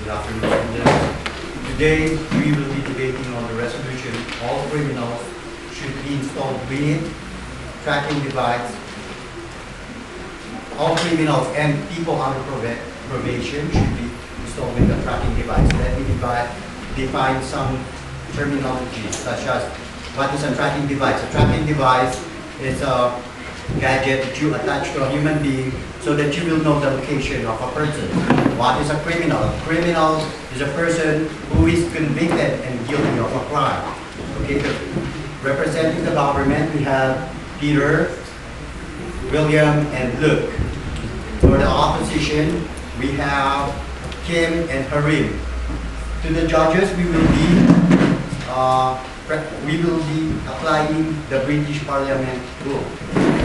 Good afternoon, students. Today we will be debating on the resolution all criminals should be installed with tracking device. All criminals and people under probation should be installed with a tracking device. Let me define some terminology such as what is a tracking device. A tracking device is a gadget that you attach to a human being so that you will know the location of a person. What is a criminal? A criminal is a person who is convicted and guilty of a crime. Okay, representing the government, we have Peter, William, and Luke. For the opposition, we have Kim and Harim. To the judges, we will be applying the British Parliament rule.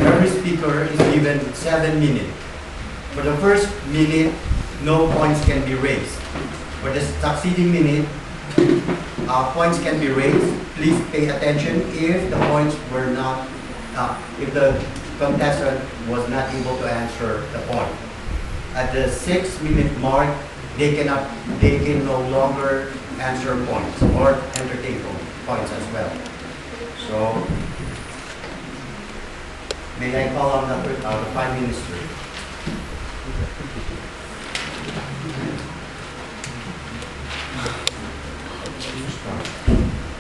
Every speaker is given 7 minutes. For the first minute, no points can be raised. For the succeeding minute, points can be raised. Please pay attention if the points were not, if the contestant was not able to answer the point. At the 6-minute mark, they can no longer answer points or entertain points as well. So, may I call on the Prime Minister?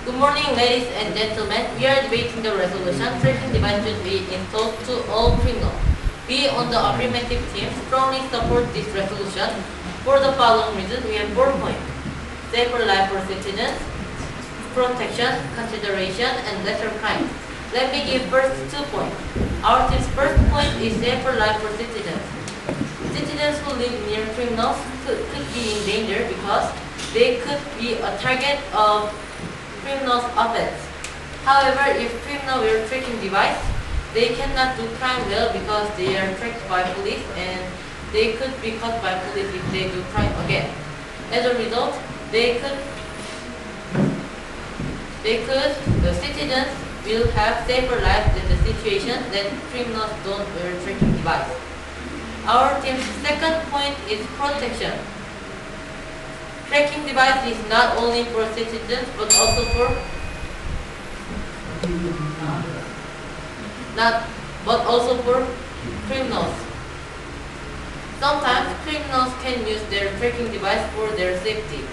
Good morning, ladies and gentlemen. We are debating the resolution tracking device should be installed to all criminals. We on the affirmative team strongly support this resolution. For the following reasons, we have 4 points: safer life for citizens, protection, consideration, and lesser crime. Let me give first 2 points. Our team's first point is safer life for citizens. Citizens who live near criminals could be in danger because they could be a target of criminals' offense. However, if criminals wear tracking device, they cannot do crime well because they are tracked by police and they could be caught by police if they do crime again. As a result, the citizens will have safer life than the situation that criminals don't wear tracking device. Our team's second point is protection. Tracking device is not only for citizens but also for criminals. Sometimes criminals can use their tracking device for their safety.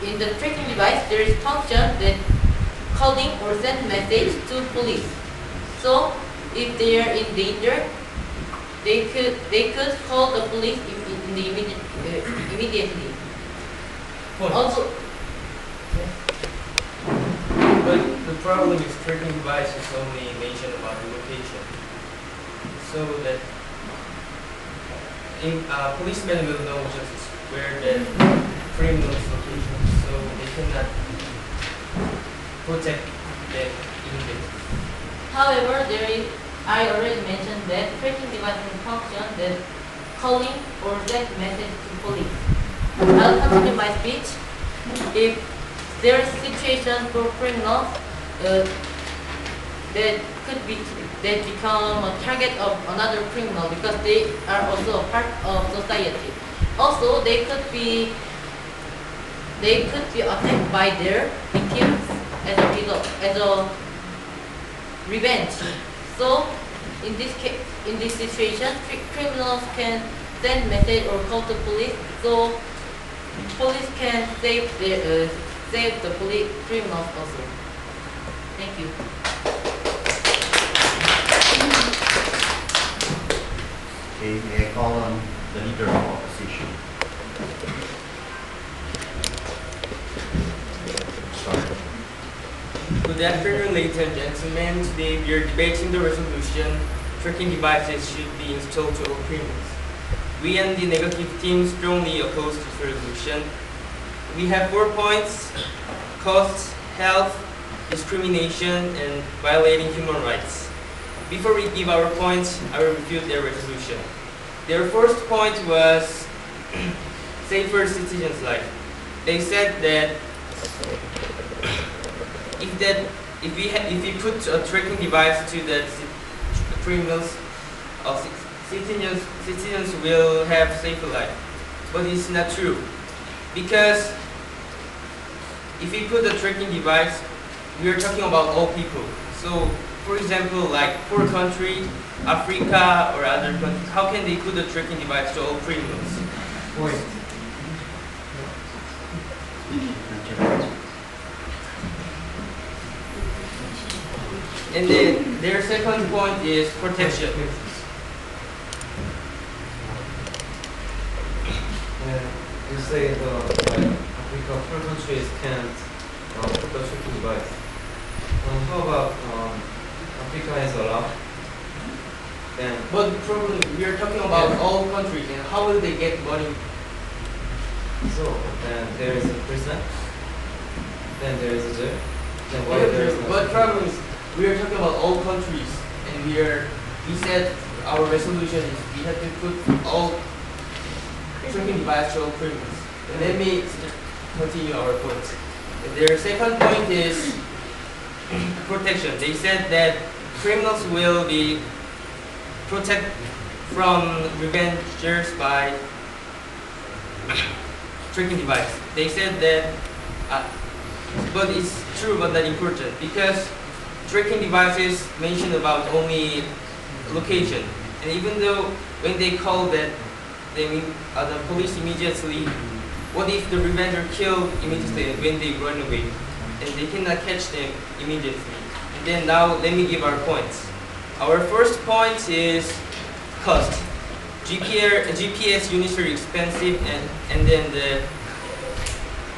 In the tracking device, there is function that calling or send message to police. So, if they are in danger, they could call the police immediately. Also, but the problem is tracking devices only mention about the location, so that policemen will know just where the criminal's location, so they cannot protect them immediately. however, I already mentioned that tracking device can function that calling or send message to police. I'll continue my speech. If there is situation for criminals that become a target of another criminal because they are also a part of society. Also, they could be attacked by their victims as a result, as a revenge. So, in this situation, criminals can send message or call to police. So, police can save the criminals also. Thank you. Okay, may I call on the leader of opposition? Sorry. Good afternoon, ladies and gentlemen. Today we are debating the resolution tracking devices should be installed to all criminals. We and the negative team strongly oppose this resolution. We have 4 points: cost, health, discrimination, and violating human rights. Before we give our points, I will refute their resolution. Their first point was safer citizens' life. They said that if we put a tracking device to the criminals, citizens will have safer life. But it's not true. Because if we put the tracking device, we are talking about all people. So, for example, like poor country, Africa, or other countries, how can they put the tracking device to all criminals? Point. And then their second point is protection. You say the Africa poor countries can't put the tracking device. How about Africa is allowed? Then But the problem, we are talking about all countries, and how will they get money? then there is a prison. Then there is a jail. Then why there is no But problem is, we are talking about all countries, and we said our resolution is we have to put all tracking device to all criminals. And let me continue our points. Their second point is protection. They said that criminals will be protected from revengers by tracking device. They said that, but it's true but not important because tracking devices mention about only location, and even though when they call that, they mean the police immediately. What if the revenger killed immediately when they run away, and they cannot catch them immediately? And then now let me give our points. Our first point is cost. GPS units are expensive, and then the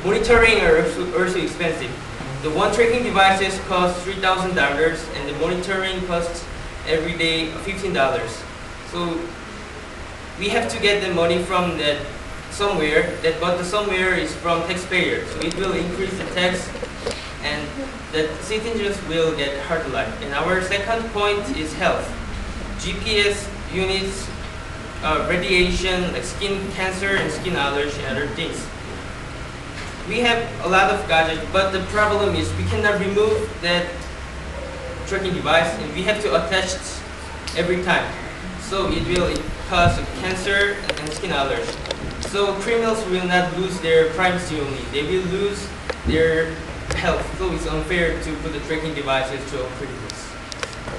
monitoring are also expensive. The one tracking devices costs $3,000, and the monitoring costs every day $15. So we have to get the money from that somewhere. But the somewhere is from taxpayers. So it will increase the tax, and the citizens will get hard life. And our second point is health. GPS units, radiation, like skin cancer and skin allergy and other things. We have a lot of gadgets, but the problem is we cannot remove that tracking device, and we have to attach it every time. So it will cause cancer and skin allergy. So criminals will not lose their privacy only; they will lose their health. So it's unfair to put the tracking devices to all criminals.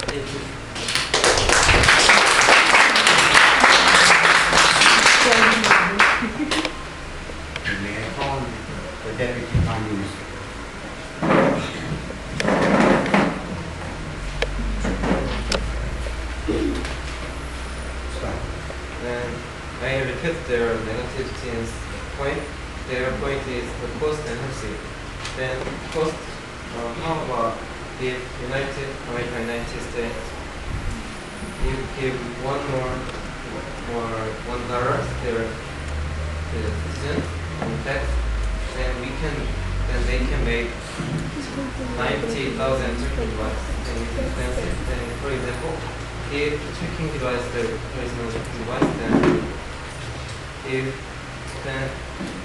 Thank you. May I call the Deputy Prime Minister? Start. then I repeat their negative things point. Their point is the cost and healthy. Then cost. How about if United States, you give $1 their citizens in tax, then they can make 90,000 tracking device. Then it's expensive. Then for example, if tracking device there is no tracking device, then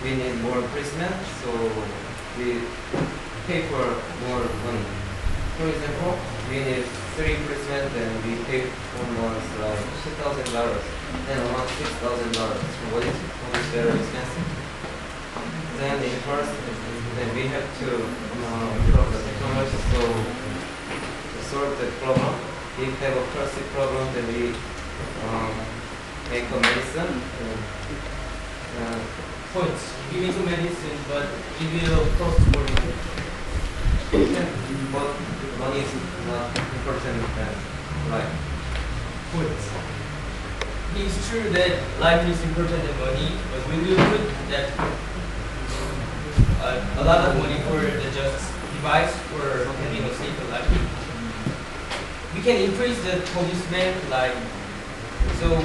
we need more policemen, so we pay for more money. For example, we need 3 policemen, then we pay for months like $2,000, then around $6,000. So what is very expensive? Then in first, then we have to improve the technology to solve the problem. If we have a classic problem, then we make a medicine. Points. Give me some medicine, but it will cost more money. But money is not important than life. Points. It's true that life is important than money, but we will put that a lot of money for the just device for having a safer life. We can increase the policemen, like so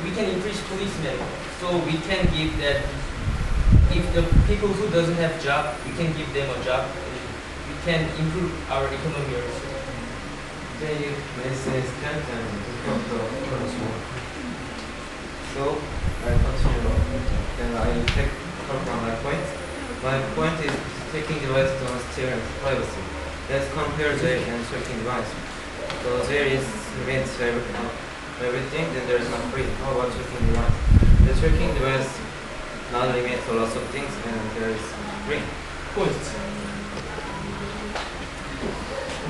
we can increase policemen. So we can give that, if the people who doesn't have job, we can give them a job, and we can improve our economy also. Then if medicine is spent and improve the economy more. So I continue. Then I take from my point. My point is taking device to steer and privacy. Let's compare jail and tracking device. So jail is means everything, then there is not free. How about tracking device? The tracking device non-limit to lots of things, and there is green. Point.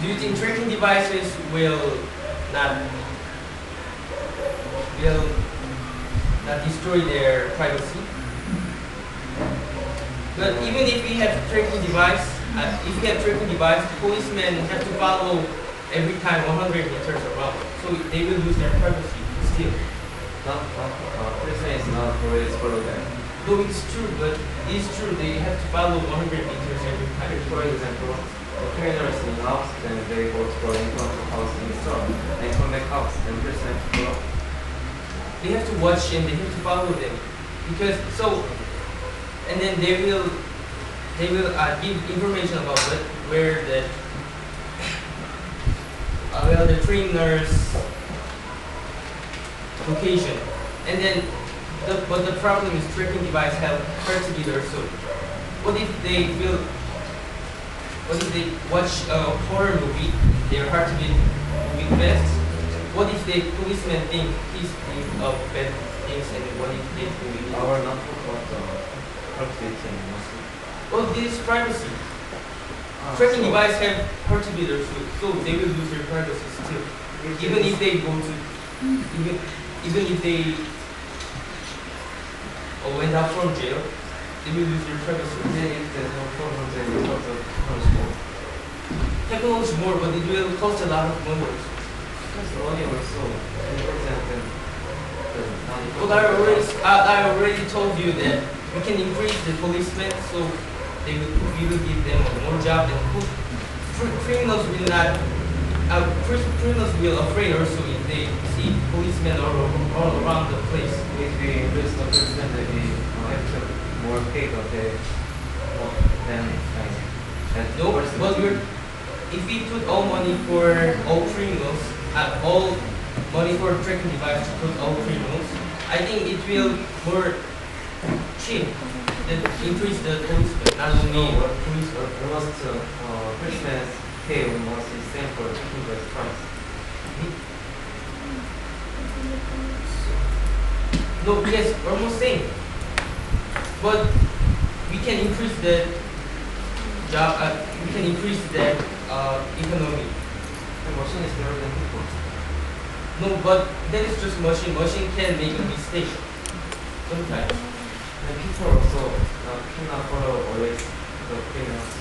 Do you think tracking devices not will not destroy their privacy? But even if we have tracking device, policemen have to follow every time 100 meters around, so they will lose their privacy still. Policeman is not always follow them. Though it's true, but it's true they have to follow 100 meters every time. For example, the criminals in house, then they go to go in front of house in the store, and come back house, then policeman to go. They have to watch and they have to follow them because and then they will give information about where the trainer's location, and then but the problem is tracking device have heartbeat so what if they watch a horror movie, their heartbeat will fast? What if the policeman think he's doing bad things, and what if they do it? Our not about the heartbeat thing. Well, this is privacy. Tracking device have heartbeat so they will lose their privacy still. Even if they go to, even if they went out from jail, they will lose their privacy. Then if there's no problem, then you have to punish more. Technology more, but it will cost a lot of money. Because the money also, for example, But I already told you that we can increase the policemen, so we will give them more job, and criminals will not. Criminals will afraid also if they see policemen all around the place. if we increase the percent, then we have to more pay, but they then No, but if we put all money for all criminals, all money for tracking device to put all criminals, I think it will more cheap than increase the policemen, not only police. almost percent pay almost the same for taking the price. No, yes, almost same. But we can increase the job. We can increase the economy. The machine is better than people. No, but that is just machine. Machine can make a mistake sometimes. And people also cannot follow always the criminals.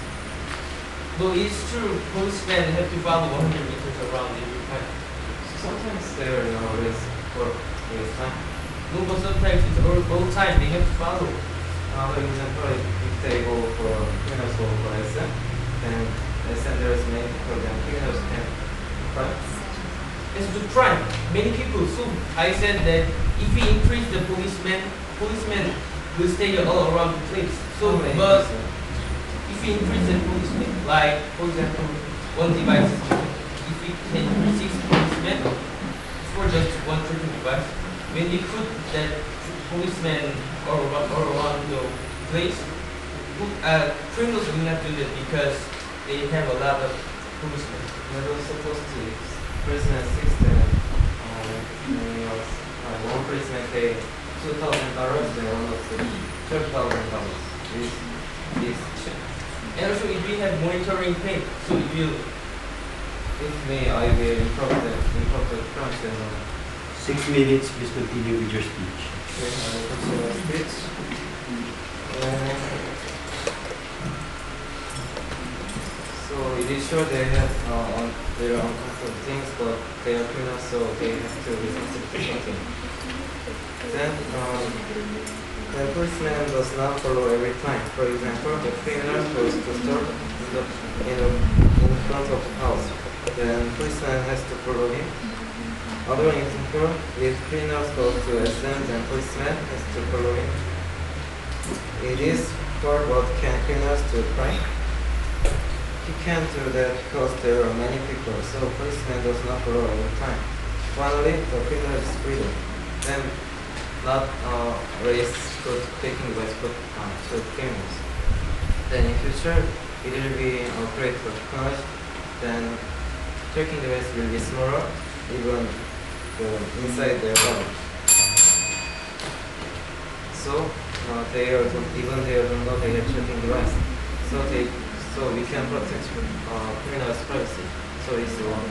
Though it's true, policemen have to follow 100 meters around every time. Sometimes they are not always for always time. No, but sometimes it's all time they have to follow. For example, if they go for criminals go for SM, then SM there is many people, then criminals can fight. It's the crime. Many people. So I said that if we increase the policemen will stay all around the place. So, but if we increase the policemen, like for example, one device, if we can increase 6 policemen for just one tracking device, when we put that policemen all around the place, criminals will not do that because they have a lot of policemen. They're also supposed to prisoner 6 then one policeman pay $2,000, then one of the $12,000. This And also if we have monitoring pay, so it will. if me I will improve the crunch then 6 minutes, please continue with your speech. I will continue my speech. So it is sure they have their own comfort things, but they are criminals, so they have to responsible for something. Then the policeman does not follow every time. For example, the criminal goes to store in front of the house. Then policeman has to follow him. Other example, if criminals go to SM, then policeman has to follow him. It is for what can criminals do crime? He can't do that because there are many people, so policeman does not follow all the time. Finally, the criminal is freedom. Then not race good taking device put to criminals. Then in future, it will be great for technology. Then tracking device will be smaller, even inside their body. So even they don't know they have tracking device. So we can protect criminals' privacy. So it's wrong.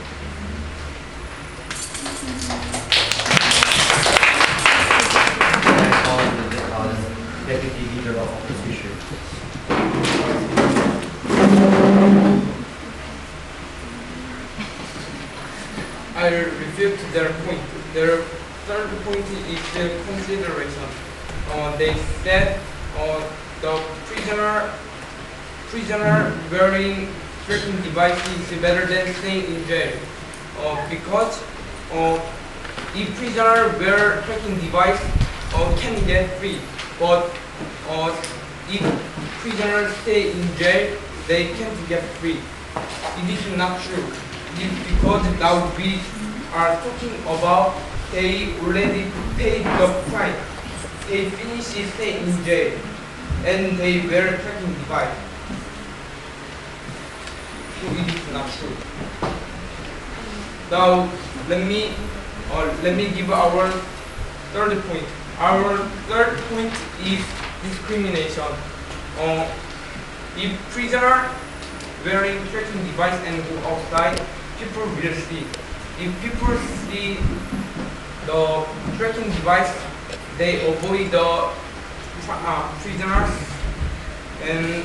I call the deputy leader of opposition. I refute their point. Their third point is the consideration. They said the prisoner wearing tracking device is better than staying in jail. Because if prisoner wear tracking device can get free, but if prisoners stay in jail, they can't get free. It is not true. It is because now we are talking about they already paid the fine. They finished staying in jail and they wear tracking device. So it is not true. Now let me give our third point. Our third point is discrimination. If prisoner wearing tracking device and go outside, people will see. If people see the tracking device, they avoid the prisoners and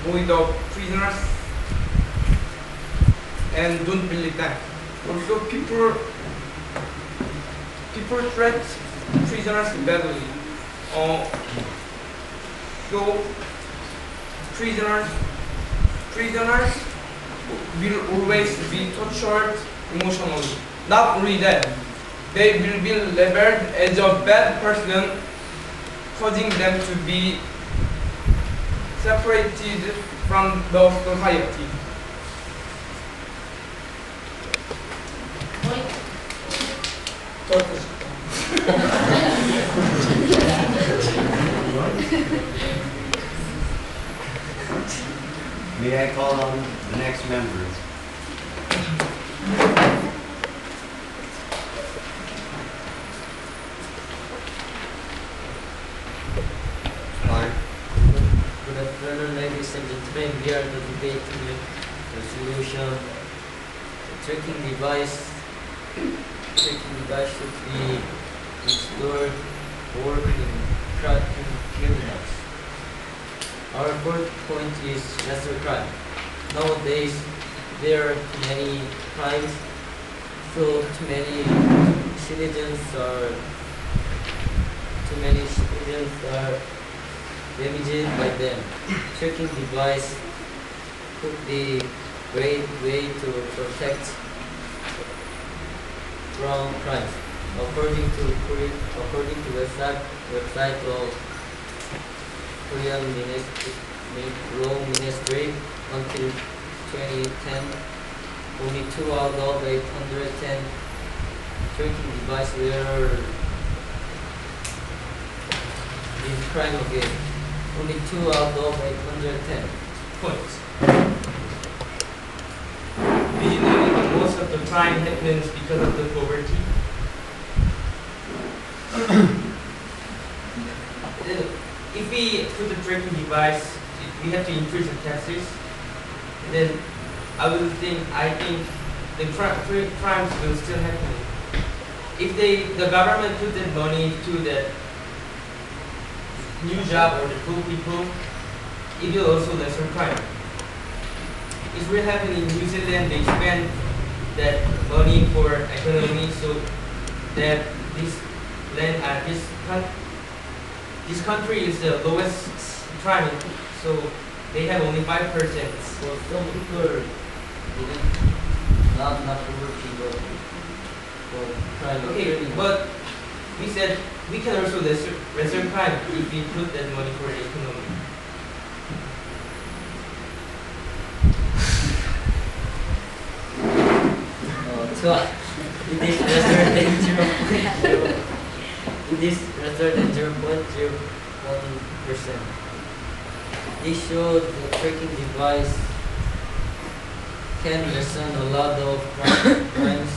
avoid the prisoners and don't believe them. Also, people treat prisoners badly. So prisoners will always be tortured emotionally. Not only that, they will be labeled as a bad person, causing them to be separated from the society. Turkish. May I call on the next members? Good afternoon, ladies and gentlemen. We are debating the resolution. The tracking device should be installed or in tracking criminals. Our fourth point is lesser crime. Nowadays, there are too many crimes, so too many citizens are damaged by them. Tracking device could be great way to protect from crimes. According to website of Korean Law Ministry, until 2010, only 2 out of 810 tracking devices were in crime again. Only 2 out of 810 Points. Do you know that most of the crime happens because of the poverty? If we put the tracking device, we have to increase the taxes, then I think the crimes will still happen. If the government put that money to that new job or the poor people, it will also lesser crime. It will happen in New Zealand. They spend that money for economy, so that this country is the lowest crime, so they have only 5%. So some people not poverty but crime. Okay, but we said we can also lesser crime if we put that money for the economy. So it is lesser than 0.0. It is lesser than 0.01%. This shows the tracking device can lessen a lot of crimes.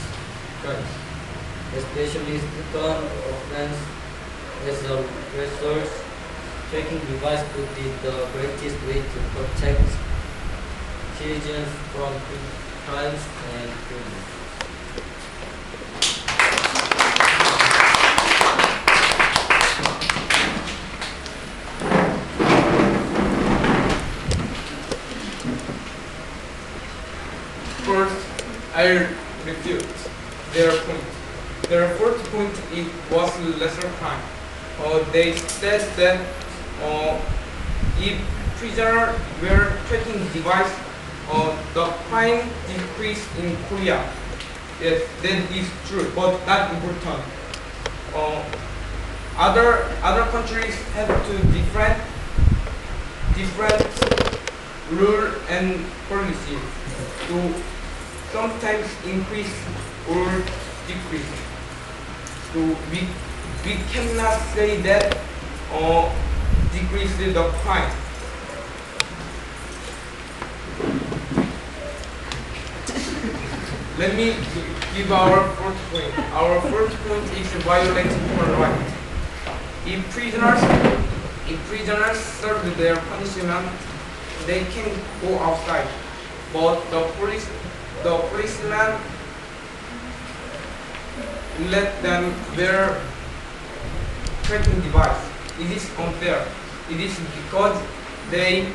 especially gun offense as a resource. Tracking device could be the greatest way to protect citizens from crimes and criminals. First, I refute their point. Their fourth point it was lesser crime. They said that if prisoners were tracking device, the crime decreased in Korea. Yes, that is true, but not important. Other countries have to different rule and policies to sometimes increase or decrease. So we cannot say that decrease the crime. Let me give our fourth point. Our fourth point is violating human rights. If prisoners serve their punishment, they can go outside. But the policeman let them wear tracking device. It is unfair. It is because they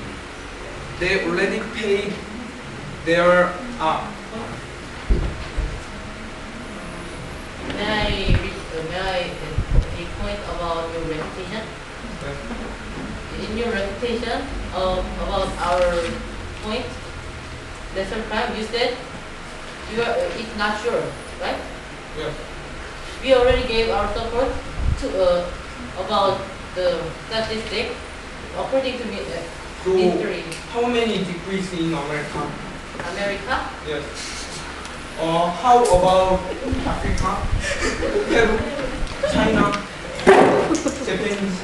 already paid their May I a point about your reputation? In your reputation about our point, lesser crime, you said it's not sure, right? yeah. We already gave our support to about the statistic according to So history. how many decrease in America? America, Yes. How about Africa? Peru, China, Japanese?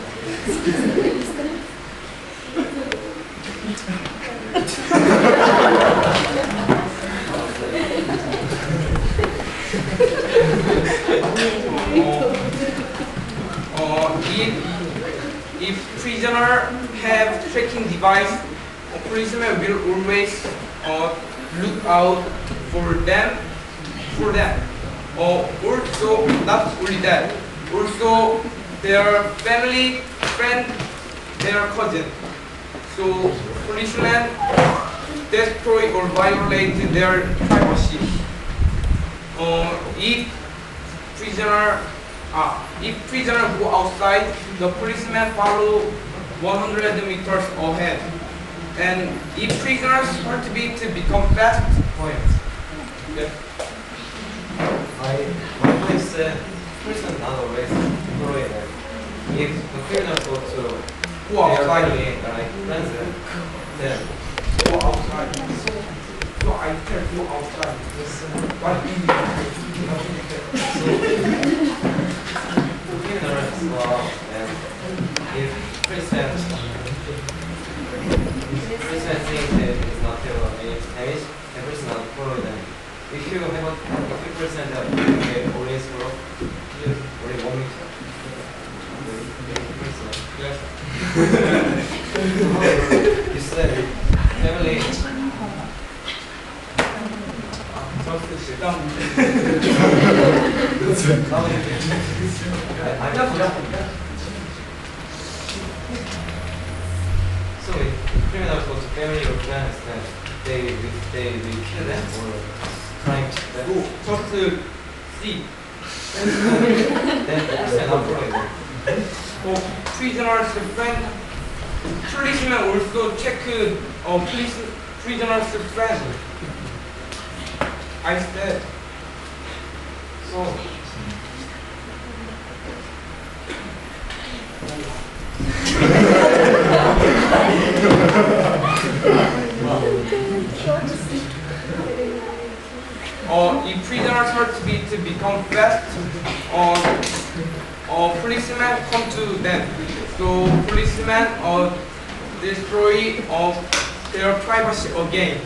If prisoner have tracking device, a prisoner will always look out for them. Also, not only that, also their family, friend, their cousin. So policemen destroy or violate their privacy. If prisoner go outside, the policeman follow 100 meters ahead. And if prisoners want to become fast, yeah. My point said, person not always following them. If the criminal go to Go outside. their family, like friends, then Go outside. So I tell go outside. What is criminals go out, and if prison thinks that it's not there any damage, the person not follow them. If you present that you always follow, you already 1 meter. yes. You said family. Just sit down. So if criminals go to family or friends, then they will kill them or trying to kill them. Just see. Then the person not following them. For prisoners, friend, policemen also check prisoners' friend. I said. So. If prisoners are to become fast, policemen come to them. So policemen destroy their privacy again.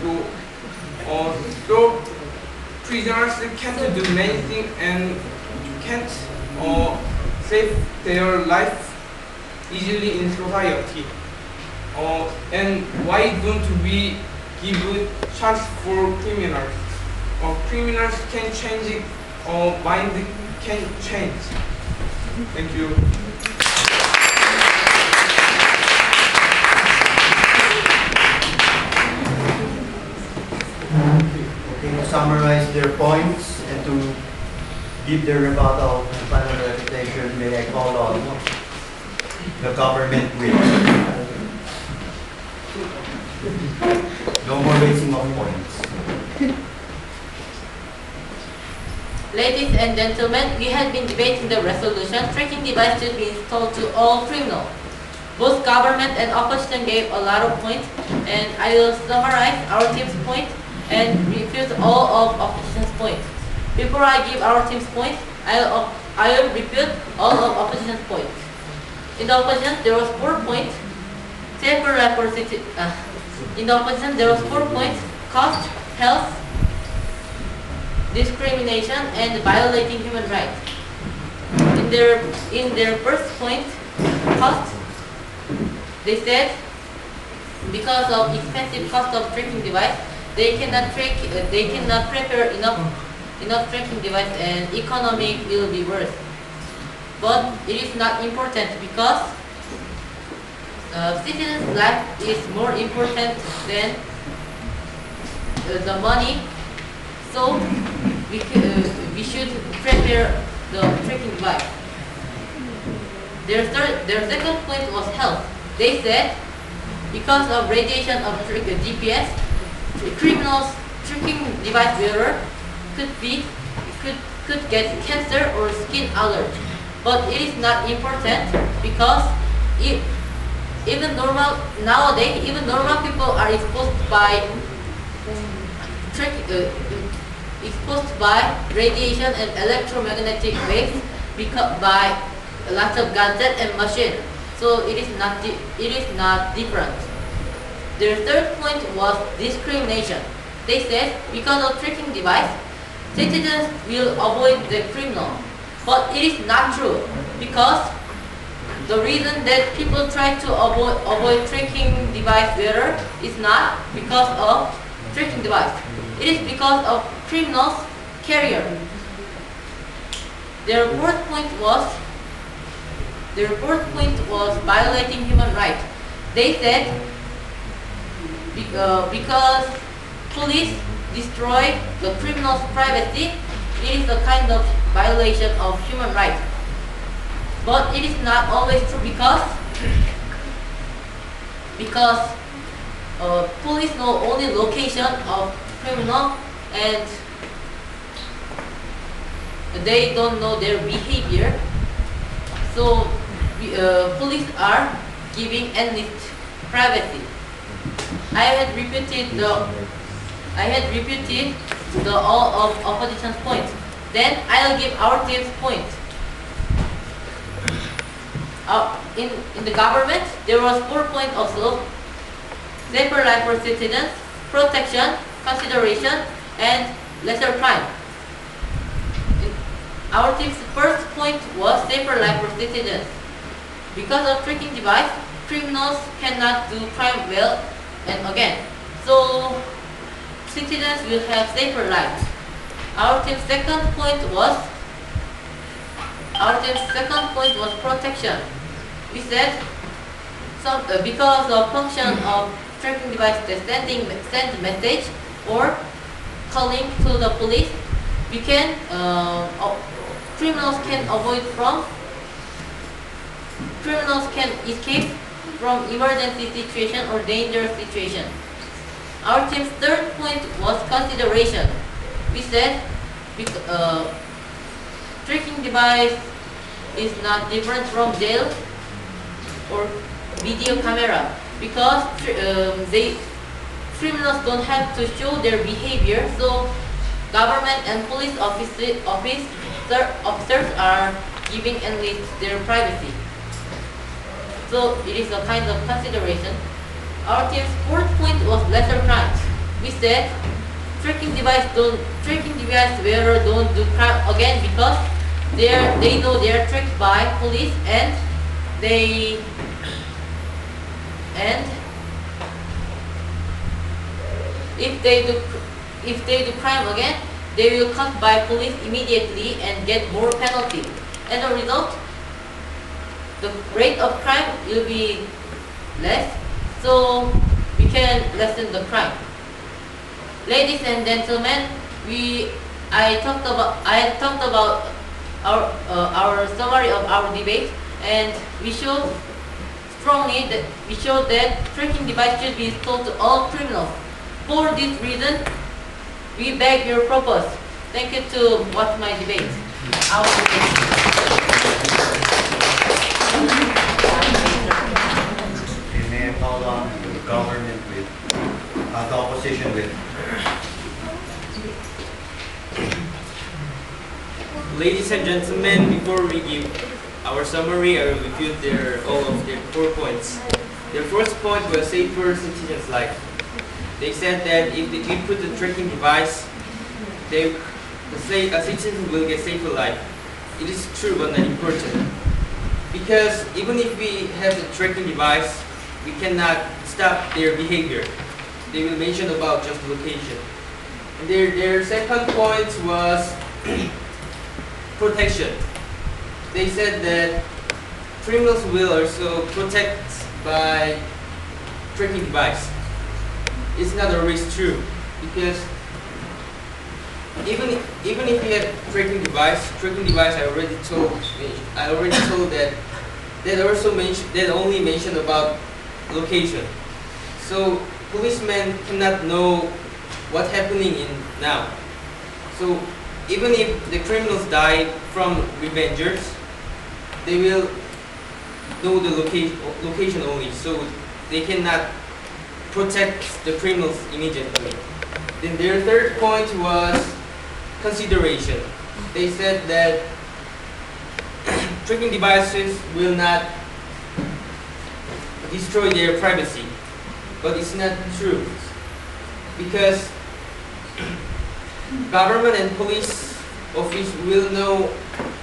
So prisoners can't do many things and can't save their life easily in society. And why don't we give a chance for criminals? Criminals can change it, mind can change. Thank you. Okay, to summarize their points and to give their rebuttal and final refutation, may I call on the government witness. No more raising of points. Ladies and gentlemen, we have been debating the resolution tracking device should be installed to all criminals. Both government and opposition gave a lot of points, and I will summarize our team's point and refute all of opposition's points. Before I give our team's point, I will refute all of opposition's points. In the opposition, there was 4 points. Safer life for in the opposition, there was 4 points: cost, health, discrimination, and violating human rights. In their first point, cost, they said because of expensive cost of tracking device, they cannot prepare enough tracking device, and economic will be worse. But it is not important because citizens' life is more important than the money. So we should prepare the tracking device. Their second point was health. They said because of radiation of GPS, criminals tracking device wearer could get cancer or skin allergy. But it is not important because nowadays even normal people are exposed by radiation and electromagnetic waves by lots of gadgets and machines. So it is not different. Their third point was discrimination. They said because of tracking device, citizens will avoid the criminal. But it is not true because the reason that people try to avoid tracking device wearer is not because of tracking device. It is because of criminals carrier. Their fourth point was violating human rights. They said because police destroy the criminal's privacy, it is a kind of violation of human rights. But it is not always true because police know only location of criminal and they don't know their behavior. So police are giving endless privacy. I had repeated all of opposition's points. Then I'll give our team's point. In the government, there was 4 points also: safer life for citizens, protection, consideration, and lesser crime. Our team's first point was safer life for citizens. Because of tracking device, criminals cannot do crime well and again. So citizens will have safer lives. Our team's second point was protection. We said because of function of tracking device that send message or calling to the police, we can criminals can escape from emergency situation or dangerous situation. Our team's third point was consideration. We said tracking device is not different from jail or video camera because criminals don't have to show their behavior. So government and police officers are giving endless their privacy. So it is a kind of consideration. Our team's fourth point was lesser crimes. We said tracking device wearer don't do crime again because they know they are tracked by police and they and if they do crime again, they will caught by police immediately and get more penalty. As a result, the rate of crime will be less, so we can lessen the crime. Ladies and gentlemen, I talked about our summary of our debate, and we showed that tracking device should be installed to all criminals. For this reason, we beg your purpose. Thank you to watch my debate. Our debate. We may have called on the government with, the opposition with. Ladies and gentlemen, before we give our summary, I will review all of their 4 points. Their first point was safer citizens' life. They said that if we put the tracking device, a citizen will get safer life. It is true but not important. Because even if we have the tracking device, we cannot stop their behavior. They will mention about just location. And their second point was protection. They said that criminals will also protect by tracking device. It's not always true because even if you have tracking device I already told that only mention about location. So policemen cannot know what's happening in now. So even if the criminals die from revengers, they will know the location only, so they cannot protect the criminals immediately. Then their third point was consideration. They said that tracking devices will not destroy their privacy, but it's not true because government and police office will know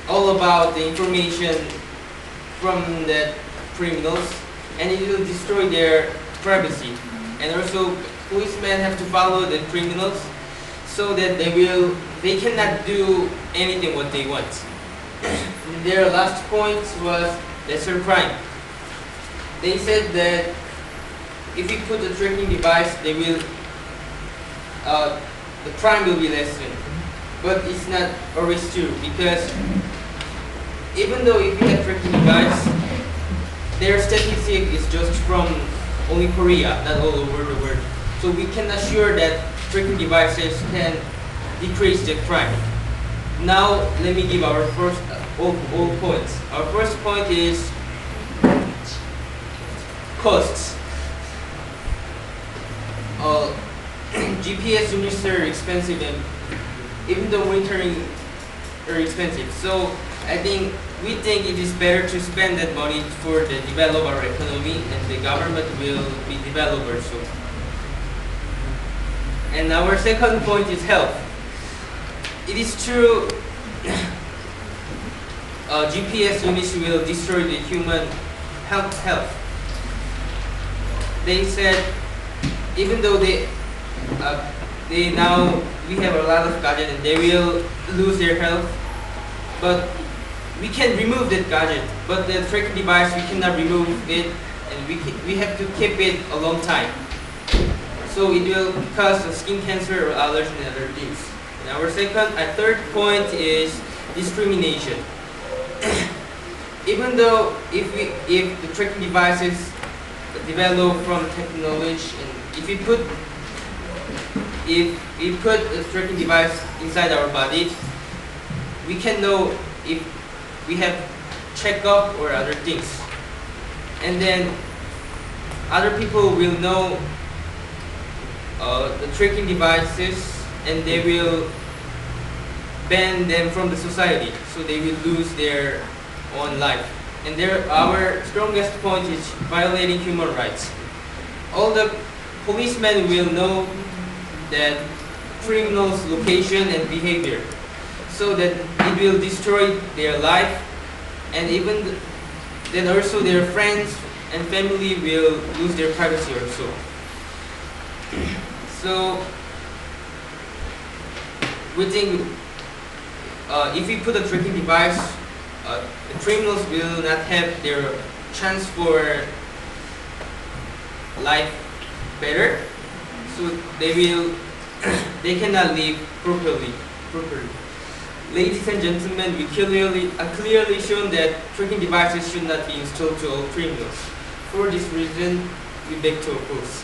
all about the information from the criminals and it will destroy their privacy. And also policemen have to follow the criminals so that they cannot do anything what they want. Their last point was lesser crime. They said that if you put a tracking device, the crime will be lessened. But it's not always true because even though if you have tracking device, their statistic is just from only Korea, not all over the world. So we can assure that tracking devices can decrease the crime. Now let me give our first all points. Our first point is costs. GPS units are expensive, and even though monitoring are expensive. So we think it is better to spend that money for the develop our economy, and the government will be developers soon. And our second point is health. It is true GPS units will destroy the human health. They said even though we have a lot of gadgets and they will lose their health, but we can remove that gadget. But the tracking device we cannot remove it, and we have to keep it a long time. So it will cause skin cancer or allergy and other things. And our third point is discrimination. Even though if the tracking devices develop from technology, and if we put a tracking device inside our body, we can know if we have checkup or other things, and then other people will know the tracking devices, and they will ban them from the society, so they will lose their own life. And our strongest point is violating human rights. All the policemen will know that criminals' location and behavior, so that it will destroy their life, and even then also their friends and family will lose their privacy also. So we think if we put a tracking device, the criminals will not have their chance for life better, so they cannot live properly. Ladies and gentlemen, we clearly shown that tracking devices should not be installed to all criminals. For this reason, we beg to oppose.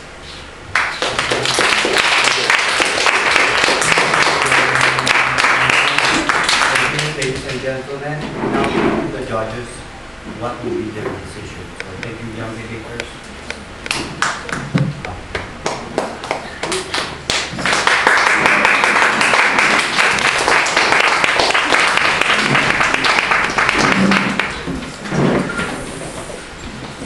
Ladies and gentlemen, now to the judges, what will be their decision? So thank you, young debaters.